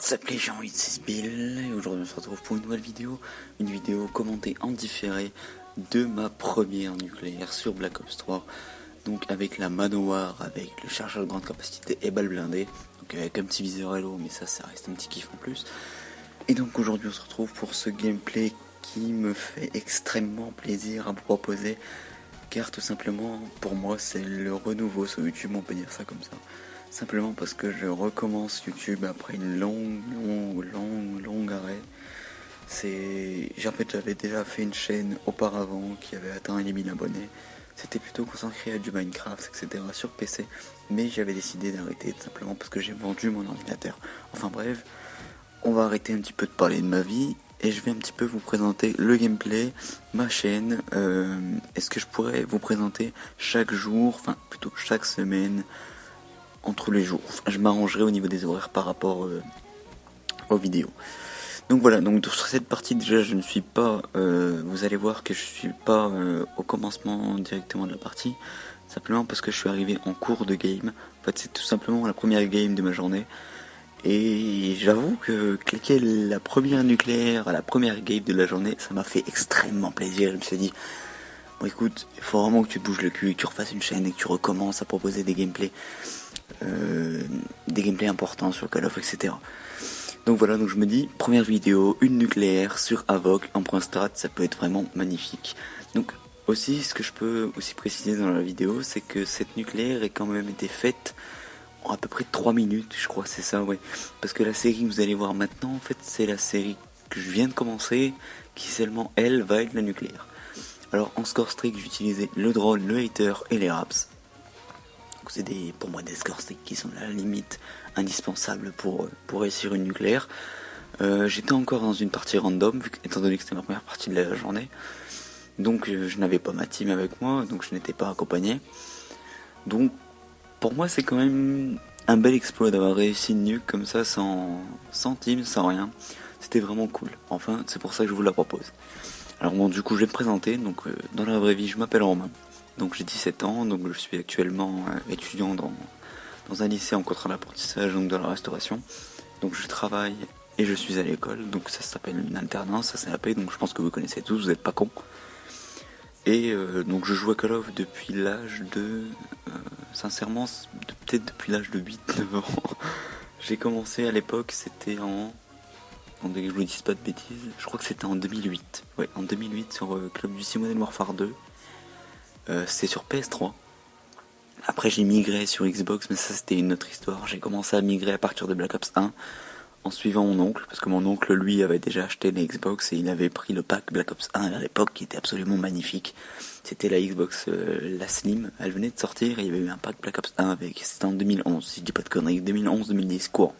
What's up les gens, it's Bill, et aujourd'hui on se retrouve pour une nouvelle vidéo, commentée en différé de ma première nucléaire sur Black Ops 3, donc avec la Manowar, avec le chargeur de grande capacité et balle blindée, donc avec un petit viseur Halo, mais ça reste un petit kiff en plus. Et donc aujourd'hui on se retrouve pour ce gameplay qui me fait extrêmement plaisir à vous proposer, car tout simplement pour moi c'est le renouveau sur YouTube, on peut dire ça comme ça. Simplement parce que je recommence YouTube après une longue arrêt. J'avais déjà fait une chaîne auparavant qui avait atteint les 1000 abonnés. C'était plutôt consacré à du Minecraft, etc. sur PC. Mais j'avais décidé d'arrêter tout simplement parce que j'ai vendu mon ordinateur. Enfin bref, on va arrêter un petit peu de parler de ma vie. Et je vais un petit peu vous présenter le gameplay, ma chaîne. Est-ce que je pourrais vous présenter chaque jour, enfin plutôt chaque semaine, entre les jours. Enfin, je m'arrangerai au niveau des horaires par rapport aux vidéos. Donc voilà, donc sur cette partie déjà je ne suis pas, vous allez voir que je suis pas au commencement directement de la partie, simplement parce que je suis arrivé en cours de game. En fait c'est tout simplement la première game de ma journée. Et j'avoue que cliquer la première nucléaire à la première game de la journée, ça m'a fait extrêmement plaisir. Je me suis dit, bon écoute, il faut vraiment que tu te bouges le cul, que tu refasses une chaîne et que tu recommences à proposer des gameplays. Importants sur Call of, etc. Donc voilà, donc je me dis, première vidéo, une nucléaire sur Avoc en point strat, ça peut être vraiment magnifique. Donc aussi, ce que je peux aussi préciser dans la vidéo, c'est que cette nucléaire est quand même été faite en à peu près 3 minutes, je crois, c'est ça, ouais. Parce que la série que vous allez voir maintenant, en fait, c'est la série que je viens de commencer, qui seulement, elle, va être la nucléaire. Alors en score strict, j'utilisais le drone, le hater et les raps. C'est pour moi des scores qui sont à la limite indispensables pour réussir une nucléaire. J'étais encore dans une partie random, étant donné que c'était ma première partie de la journée. Donc je n'avais pas ma team avec moi, donc je n'étais pas accompagné. Donc pour moi c'est quand même un bel exploit d'avoir réussi une nuke comme ça sans team, sans rien. C'était vraiment cool. Enfin c'est pour ça que je vous la propose. Alors bon du coup je vais me présenter, donc dans la vraie vie je m'appelle Romain. Donc j'ai 17 ans, donc je suis actuellement étudiant dans un lycée en contrat d'apprentissage, donc dans la restauration. Donc je travaille et je suis à l'école, donc ça s'appelle une alternance, ça c'est la paix, donc je pense que vous connaissez tous, vous n'êtes pas cons. Et donc je joue à Call of depuis l'âge de... sincèrement, peut-être depuis l'âge de 8-9 ans. J'ai commencé à l'époque, c'était en... je vous dis pas de bêtises, je crois que c'était en 2008. Ouais, en 2008 sur Club du Modern Warfare 2. C'était sur PS3. Après j'ai migré sur Xbox, mais ça c'était une autre histoire. J'ai commencé à migrer à partir de Black Ops 1 en suivant mon oncle, parce que mon oncle lui avait déjà acheté la Xbox et il avait pris le pack Black Ops 1 à l'époque qui était absolument magnifique. C'était la Xbox la Slim, elle venait de sortir et il y avait eu un pack Black Ops 1 avec, c'était en 2011 si je dis pas de conneries, 2011-2010 courant.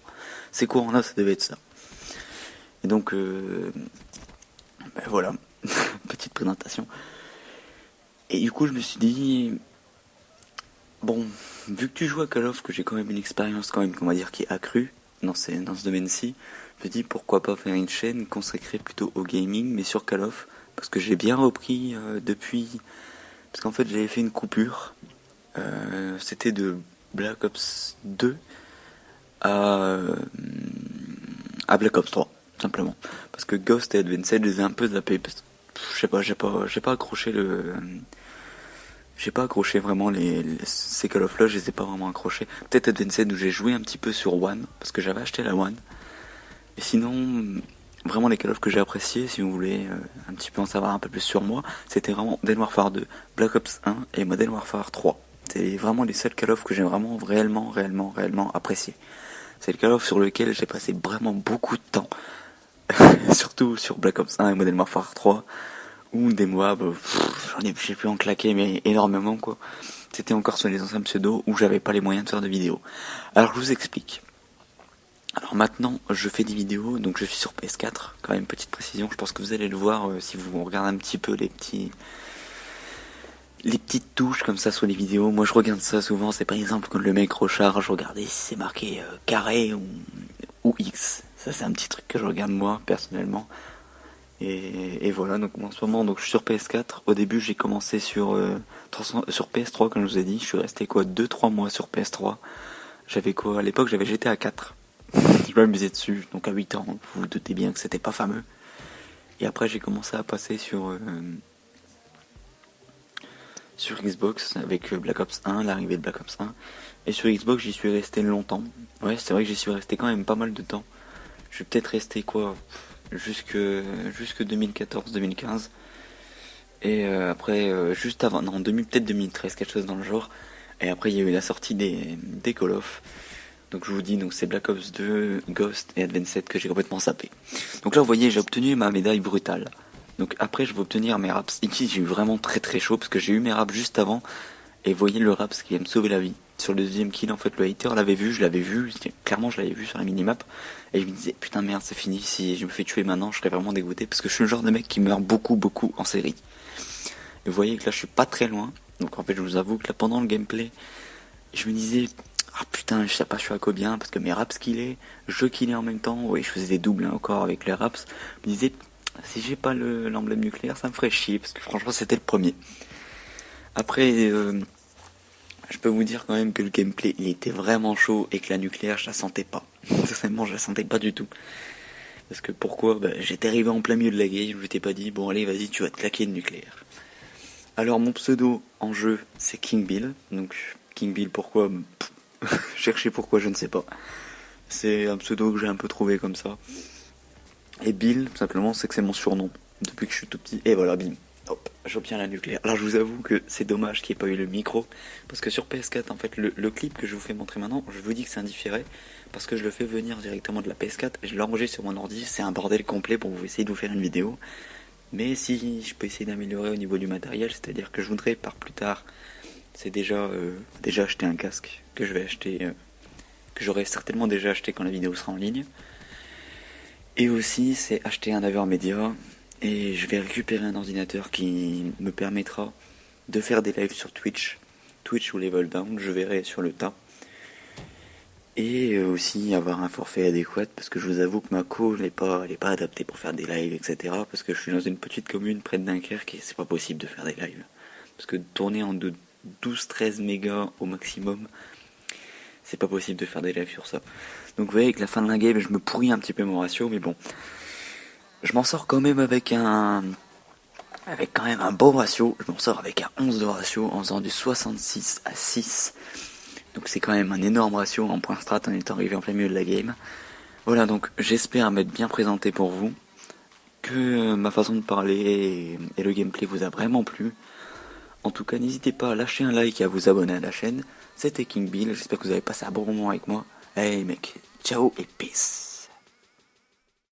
Ces courants là ça devait être ça. Et donc ben voilà, petite présentation. Et du coup je me suis dit, bon, vu que tu joues à Call of, que j'ai quand même une expérience quand même, on va dire, qui est accrue dans ce domaine-ci, je me dis pourquoi pas faire une chaîne consacrée plutôt au gaming, mais sur Call of, parce que j'ai bien repris depuis, parce qu'en fait j'avais fait une coupure, c'était de Black Ops 2 à Black Ops 3, simplement, parce que Ghost et Advanced, je les ai un peu zappés, parce que je sais pas, j'ai pas accroché vraiment ces Call of là, je les ai pas vraiment accrochés. Peut-être Advanced où j'ai joué un petit peu sur One, parce que j'avais acheté la One. Et sinon, vraiment les Call of que j'ai appréciés, si vous voulez un petit peu en savoir un peu plus sur moi, c'était vraiment Modern Warfare 2, Black Ops 1 et Modern Warfare 3. C'est vraiment les seuls Call of que j'ai vraiment réellement apprécié. C'est le Call of sur lequel j'ai passé vraiment beaucoup de temps, surtout sur Black Ops 1 et Modern Warfare 3. Ou des Moab, j'ai pu en claquer mais énormément quoi. C'était encore sur les anciens pseudos où j'avais pas les moyens de faire de vidéos. Alors je vous explique. Alors maintenant je fais des vidéos, donc je suis sur PS4, quand même petite précision, je pense que vous allez le voir si vous regardez un petit peu les petites touches comme ça sur les vidéos. Moi je regarde ça souvent, c'est par exemple quand le mec recharge, regardez si c'est marqué carré ou X. Ça c'est un petit truc que je regarde moi personnellement. Et voilà, donc en ce moment donc je suis sur PS4. Au début j'ai commencé sur PS3 comme je vous ai dit. Je suis resté 2-3 mois sur PS3. J'avais à l'époque j'avais GTA 4. Je m'amusais dessus, donc à 8 ans, vous vous doutez bien que c'était pas fameux. Et après j'ai commencé à passer sur Xbox avec Black Ops 1, l'arrivée de Black Ops 1. Et sur Xbox j'y suis resté longtemps. Ouais, c'est vrai que j'y suis resté quand même pas mal de temps. Je vais peut-être rester quoi jusque 2014-2015. Et après, juste avant, non, peut-être 2013, quelque chose dans le genre. Et après, il y a eu la sortie des Call of. Donc je vous dis, donc c'est Black Ops 2, Ghost et Advanced que j'ai complètement sapé. Donc là, vous voyez, j'ai obtenu ma médaille brutale. Donc après, je vais obtenir mes raps. Ici, j'ai eu vraiment très très chaud parce que j'ai eu mes raps juste avant. Et vous voyez le raps qui va me sauver la vie. Sur le deuxième kill, en fait, le hater l'avait vu, je l'avais vu. Clairement, je l'avais vu sur la minimap. Et je me disais, putain merde, c'est fini. Si je me fais tuer maintenant, je serais vraiment dégoûté parce que je suis le genre de mec qui meurt beaucoup en série. Et vous voyez que là, je suis pas très loin. Donc en fait, je vous avoue que là, pendant le gameplay, je me disais, ah putain, je sais pas, je suis à combien parce que mes raps killaient, je killais en même temps. Oui, je faisais des doubles encore avec les raps. Je me disais, si j'ai pas l'emblème nucléaire, ça me ferait chier parce que franchement, c'était le premier. Après, je peux vous dire quand même que le gameplay, il était vraiment chaud et que la nucléaire, je la sentais pas. Sincèrement, je la sentais pas du tout. Parce que pourquoi j'étais arrivé en plein milieu de la game, je t'ai pas dit, bon allez, vas-y, tu vas te claquer le nucléaire. Alors mon pseudo en jeu c'est King Bill. Donc King Bill pourquoi cherchez pourquoi je ne sais pas. C'est un pseudo que j'ai un peu trouvé comme ça. Et Bill tout simplement c'est que c'est mon surnom depuis que je suis tout petit. Et voilà bim. Hop, j'obtiens la nucléaire. Alors je vous avoue que c'est dommage qu'il n'y ait pas eu le micro. Parce que sur PS4 en fait le clip que je vous fais montrer maintenant, je vous dis que c'est indifféré. Parce que je le fais venir directement de la PS4 et je l'enregistre sur mon ordi. C'est un bordel complet pour vous essayer de vous faire une vidéo. Mais si je peux essayer d'améliorer au niveau du matériel, c'est-à-dire que je voudrais par plus tard, c'est déjà acheter un casque que je vais acheter, que j'aurai certainement déjà acheté quand la vidéo sera en ligne. Et aussi c'est acheter un laveur média et je vais récupérer un ordinateur qui me permettra de faire des lives sur Twitch ou Levelbound, je verrai sur le tas. Et aussi avoir un forfait adéquat parce que je vous avoue que ma co elle est pas adaptée pour faire des lives, etc. Parce que je suis dans une petite commune près de Dunkerque et c'est pas possible de faire des lives. Parce que tourner en 12-13 mégas au maximum, c'est pas possible de faire des lives sur ça. Donc vous voyez, avec la fin de la game, je me pourris un petit peu mon ratio, mais bon. Je m'en sors quand même avec quand même un bon ratio. Je m'en sors avec un 11 de ratio en faisant du 66 à 6. Donc c'est quand même un énorme ratio en point strat en étant arrivé en plein milieu de la game. Voilà, donc j'espère m'être bien présenté pour vous, que ma façon de parler et le gameplay vous a vraiment plu. En tout cas, n'hésitez pas à lâcher un like et à vous abonner à la chaîne. C'était King Bill, j'espère que vous avez passé un bon moment avec moi. Hey mec, ciao et peace.